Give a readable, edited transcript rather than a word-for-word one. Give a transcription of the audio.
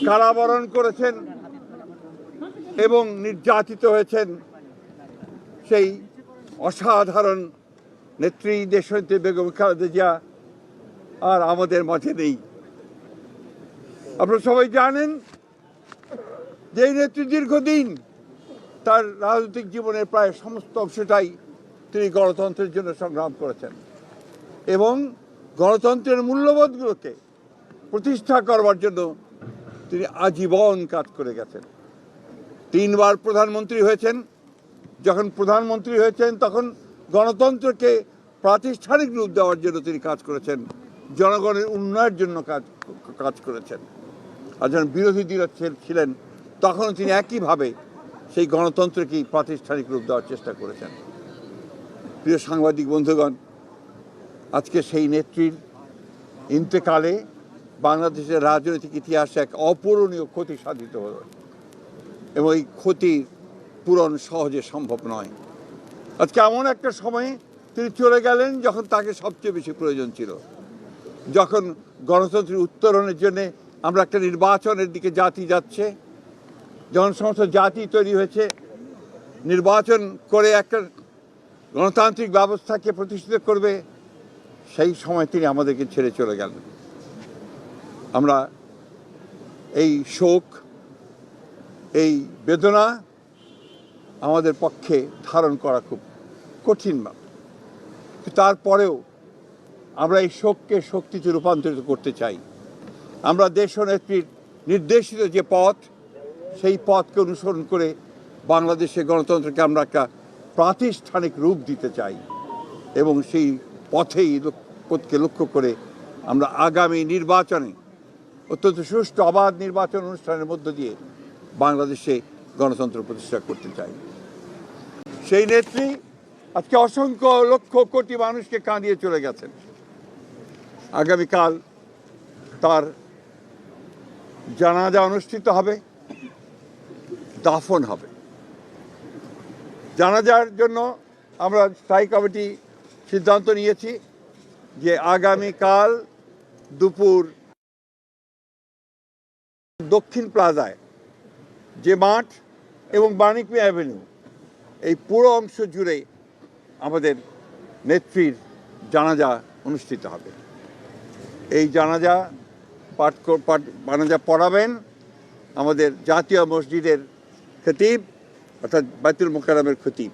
কারাবরণ করেছেন এবং নির্যাতিত হয়েছেন সেই অসাধারণ নেত্রী দেশনেত্রী বেগম খালেদা জিয়া আর আমাদের মাঝে নেই। আপনারা সবাই জানেন যে এই নেত্রী দীর্ঘদিন তার রাজনৈতিক জীবনের প্রায় সমস্ত অংশটাই তিনি গণতন্ত্রের জন্য সংগ্রাম করেছেন এবং গণতন্ত্রের মূল্যবোধগুলোকে প্রতিষ্ঠা করবার জন্য তিনি আজীবন কাজ করে গেছেন। 3 বার প্রধানমন্ত্রী হয়েছেন। যখন প্রধানমন্ত্রী হয়েছেন তখন গণতন্ত্রকে প্রাতিষ্ঠানিক রূপ দেওয়ার জন্য তিনি কাজ করেছেন, জনগণের উন্নয়নের জন্য কাজ করেছেন। আর যখন বিরোধী দল ছিলেন তখন তিনি একইভাবে সেই গণতন্ত্রকেই প্রাতিষ্ঠানিক রূপ দেওয়ার চেষ্টা করেছেন। প্রিয় সাংবাদিক বন্ধুগণ, আজকে সেই নেত্রীর ইন্তেকালে বাংলাদেশের রাজনৈতিক ইতিহাসে এক অপূরণীয় ক্ষতি সাধিত হল এবং এই ক্ষতির পূরণ সহজে সম্ভব নয়। আজকে এমন একটা সময়ে তিনি চলে গেলেন যখন তাকে সবচেয়ে বেশি প্রয়োজন ছিল, যখন গণতন্ত্রের উত্তরণের জন্যে আমরা একটা নির্বাচনের দিকে জাতি যাচ্ছে, যখন সমস্ত জাতি তৈরি হয়েছে, নির্বাচন করে একটা গণতান্ত্রিক ব্যবস্থাকে প্রতিষ্ঠিত করবে, সেই সময় তিনি আমাদেরকে ছেড়ে চলে গেলেন। আমরা এই শোক, এই বেদনা আমাদের পক্ষে ধারণ করা খুব কঠিন। তারপরেও আমরা এই শোককে শক্তিতে রূপান্তরিত করতে চাই। আমরা দেশনেত্রীর নির্দেশিত যে পথ, সেই পথকে অনুসরণ করে বাংলাদেশের গণতন্ত্রকে আমরা একটা প্রাতিষ্ঠানিক রূপ দিতে চাই এবং সেই পথকে লক্ষ্য করে আমরা আগামী নির্বাচনে অত্যন্ত সুষ্ঠু অবাধ নির্বাচন অনুষ্ঠানের মধ্য দিয়ে বাংলাদেশে গণতন্ত্র প্রতিষ্ঠা করতে চাই। সেই নেত্রী আজকে অসংখ্য লক্ষ কোটি মানুষকে কাঁদিয়ে চলে গেছেন। আগামীকাল তার জানাজা অনুষ্ঠিত হবে, দাফন হবে। জানাজার জন্য আমরা স্থায়ী কমিটি সিদ্ধান্ত নিয়েছি যে আগামীকাল দুপুর দক্ষিণ প্লাজায় যে মাঠ এবং বাণিজ্য অ্যাভিনিউ, এই পুরো অংশ জুড়ে আমাদের নেত্রীর জানাজা অনুষ্ঠিত হবে। এই জানাজা পড়াবেন আমাদের জাতীয় মসজিদের খতিব অর্থাৎ বাইতুল মোকাররমের খতিব।